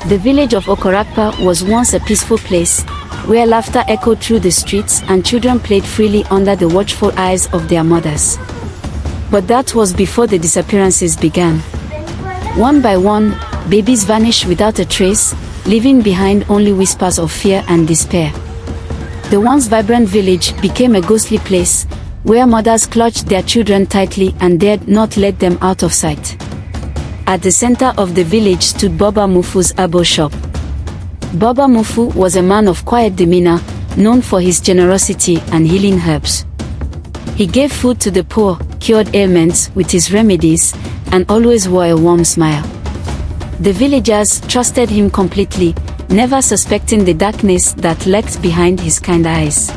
The village of Okorakpa was once a peaceful place, where laughter echoed through the streets and children played freely under the watchful eyes of their mothers. But that was before the disappearances began. One by one, babies vanished without a trace, leaving behind only whispers of fear and despair. The once vibrant village became a ghostly place, where mothers clutched their children tightly and dared not let them out of sight. At the center of the village stood Baba Mufu's herbal shop. Baba Mufu was a man of quiet demeanor, known for his generosity and healing herbs. He gave food to the poor, cured ailments with his remedies, and always wore a warm smile. The villagers trusted him completely, never suspecting the darkness that lurked behind his kind eyes.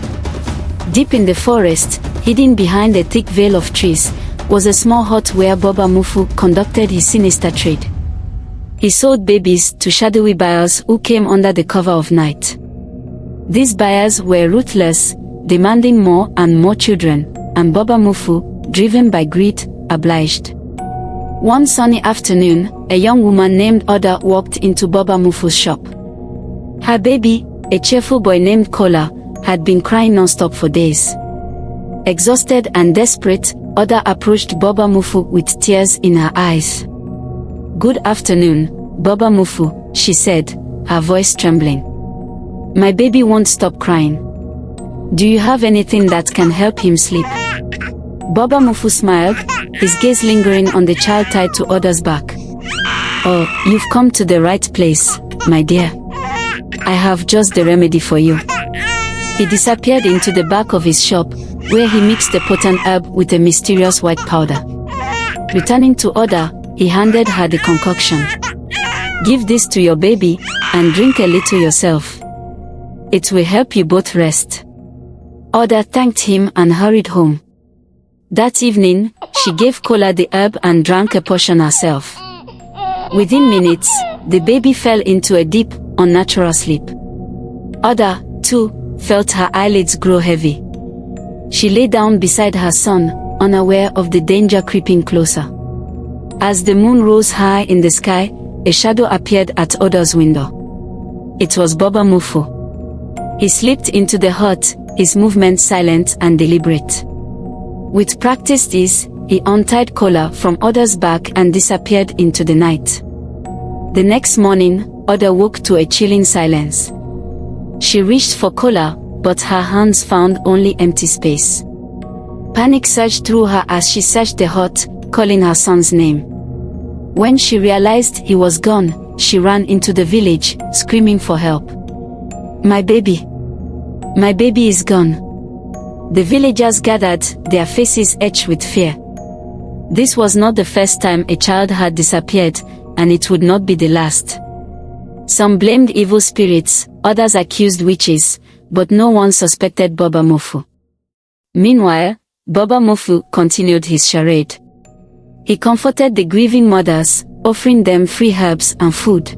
Deep in the forest, hidden behind a thick veil of trees, was a small hut where Baba Mufu conducted his sinister trade. He sold babies to shadowy buyers who came under the cover of night. These buyers were ruthless, demanding more and more children, and Baba Mufu, driven by greed, obliged. One sunny afternoon, a young woman named Oda walked into Baba Mufu's shop. Her baby, a cheerful boy named Kola, had been crying non-stop for days. Exhausted and desperate, Oda approached Baba Mufu with tears in her eyes. "Good afternoon, Baba Mufu," she said, her voice trembling. "My baby won't stop crying. Do you have anything that can help him sleep?" Baba Mufu smiled, his gaze lingering on the child tied to Oda's back. "Oh, you've come to the right place, my dear. I have just the remedy for you." He disappeared into the back of his shop, where he mixed a potent herb with a mysterious white powder. Returning to Oda, he handed her the concoction. "Give this to your baby, and drink a little yourself. It will help you both rest." Oda thanked him and hurried home. That evening, she gave Kola the herb and drank a portion herself. Within minutes, the baby fell into a deep, unnatural sleep. Oda, too, felt her eyelids grow heavy. She lay down beside her son, unaware of the danger creeping closer. As the moon rose high in the sky, a shadow appeared at Oda's window. It was Baba Mufu. He slipped into the hut, his movements silent and deliberate. With practiced ease, he untied Kola from Oda's back and disappeared into the night. The next morning, Oda woke to a chilling silence. She reached for Kola, but her hands found only empty space. Panic surged through her as she searched the hut, calling her son's name. When she realized he was gone, she ran into the village, screaming for help. My baby is gone." The villagers gathered, their faces etched with fear. This was not the first time a child had disappeared, and it would not be the last. Some blamed evil spirits, others accused witches, but no one suspected Baba Mufu. Meanwhile, Baba Mufu continued his charade. He comforted the grieving mothers, offering them free herbs and food.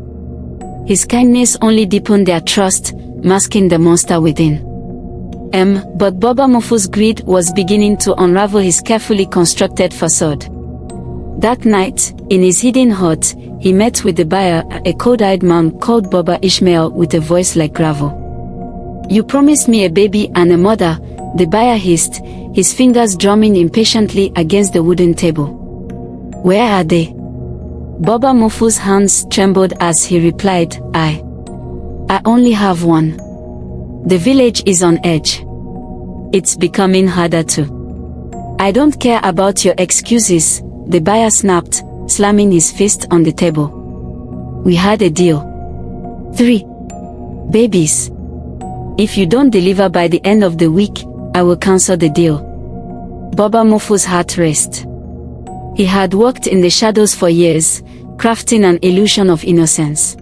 His kindness only deepened their trust, masking the monster within. But Baba Mufu's greed was beginning to unravel his carefully constructed facade. That night, in his hidden hut, he met with the buyer, a cold-eyed man called Baba Ishmael with a voice like gravel. "You promised me a baby and a mother," the buyer hissed, his fingers drumming impatiently against the wooden table. "Where are they?" Baba Mufu's hands trembled as he replied, I only have one. The village is on edge. It's becoming harder to. I don't care about your excuses, the buyer snapped, slamming his fist on the table. We had a deal. 3 babies. If you don't deliver by the end of the week, I will cancel the deal. Baba Mufu's heart raced. He had worked in the shadows for years, crafting an illusion of innocence.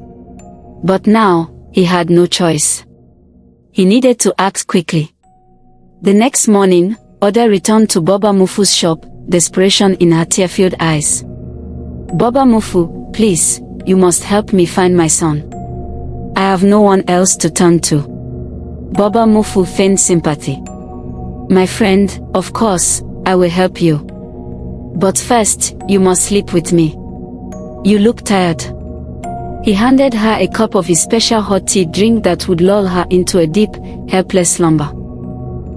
But now, he had no choice. He needed to act quickly. The next morning, Oda returned to Baba Mufu's shop, desperation in her tear-filled eyes. Baba Mufu, please, you must help me find my son. I have no one else to turn to. Baba Mufu feigned sympathy. My friend, of course, I will help you. But first, you must sleep with me. You look tired. He handed her a cup of his special hot tea drink that would lull her into a deep, helpless slumber.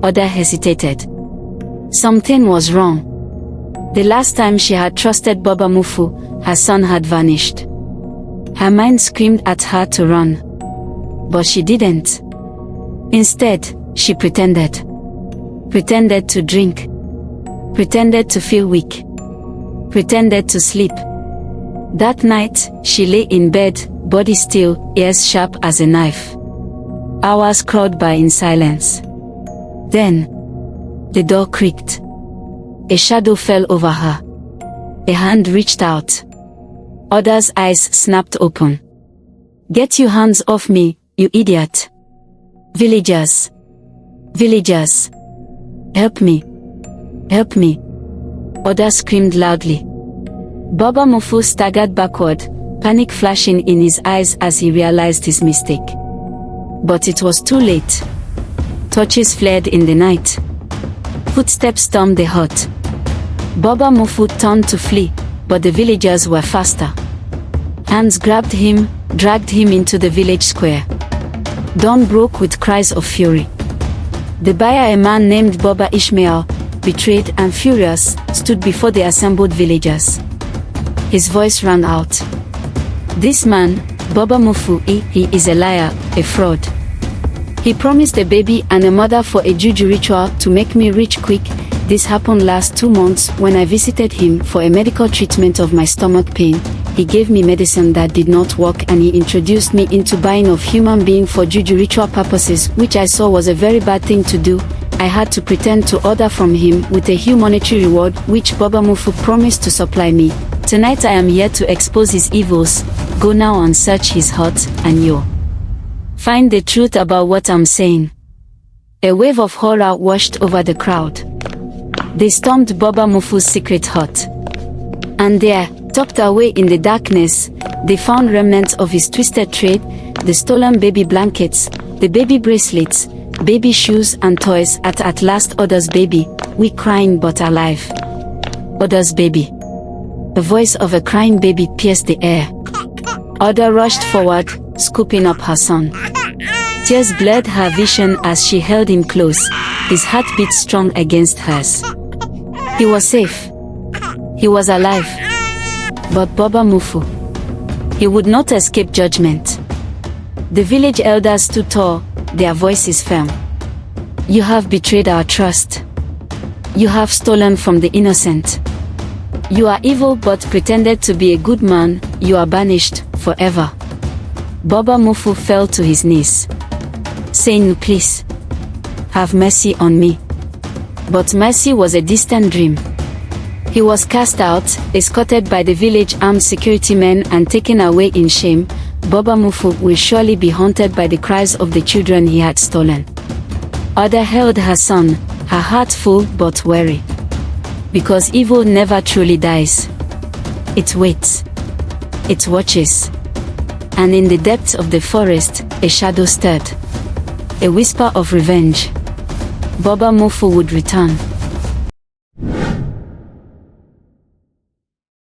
Oda hesitated. Something was wrong. The last time she had trusted Baba Mufu, her son had vanished. Her mind screamed at her to run. But she didn't. Instead, she pretended. Pretended to drink. Pretended to feel weak. Pretended to sleep. That night, she lay in bed, body still, ears sharp as a knife. Hours crawled by in silence. Then, the door creaked. A shadow fell over her. A hand reached out. Oda's eyes snapped open. "Get your hands off me, you idiot. Villagers. Villagers. Help me. Help me." Oda screamed loudly. Baba Mufu staggered backward, panic flashing in his eyes as he realized his mistake. But it was too late. Torches flared in the night. Footsteps stormed the hut. Baba Mufu turned to flee, but the villagers were faster. Hands grabbed him, dragged him into the village square. Dawn broke with cries of fury. The buyer, a man named Baba Ishmael, betrayed and furious, stood before the assembled villagers. His voice rang out. "This man, Baba Mufu, he is a liar, a fraud. He promised a baby and a mother for a juju ritual to make me rich quick. This happened last 2 months when I visited him for a medical treatment of my stomach pain. He gave me medicine that did not work and he introduced me into buying of human being for juju ritual purposes, which I saw was a very bad thing to do. I had to pretend to order from him with a huge monetary reward which Baba Mufu promised to supply me. Tonight I am here to expose his evils. Go now and search his hut, and you'll find the truth about what I'm saying." A wave of horror washed over the crowd. They stormed Baba Mufu's secret hut. And there, tucked away in the darkness, they found remnants of his twisted trade, the stolen baby blankets, the baby bracelets, baby shoes and toys. At last Oda's baby, weak, crying but alive. Oda's baby. The voice of a crying baby pierced the air. Oda rushed forward, scooping up her son. Tears blurred her vision as she held him close, his heart beat strong against hers. He was safe. He was alive. But Baba Mufu, he would not escape judgment. The village elders stood tall, their voices firm. "You have betrayed our trust. You have stolen from the innocent. You are evil but pretended to be a good man. You are banished forever." Baba Mufu fell to his knees, saying, "Please, have mercy on me." But mercy was a distant dream. He was cast out, escorted by the village armed security men and taken away in shame. Baba Mufu will surely be haunted by the cries of the children he had stolen. Oda held her son, her heart full but weary. Because evil never truly dies. It waits. It watches. And in the depths of the forest, a shadow stirred. A whisper of revenge. Baba Mufu would return.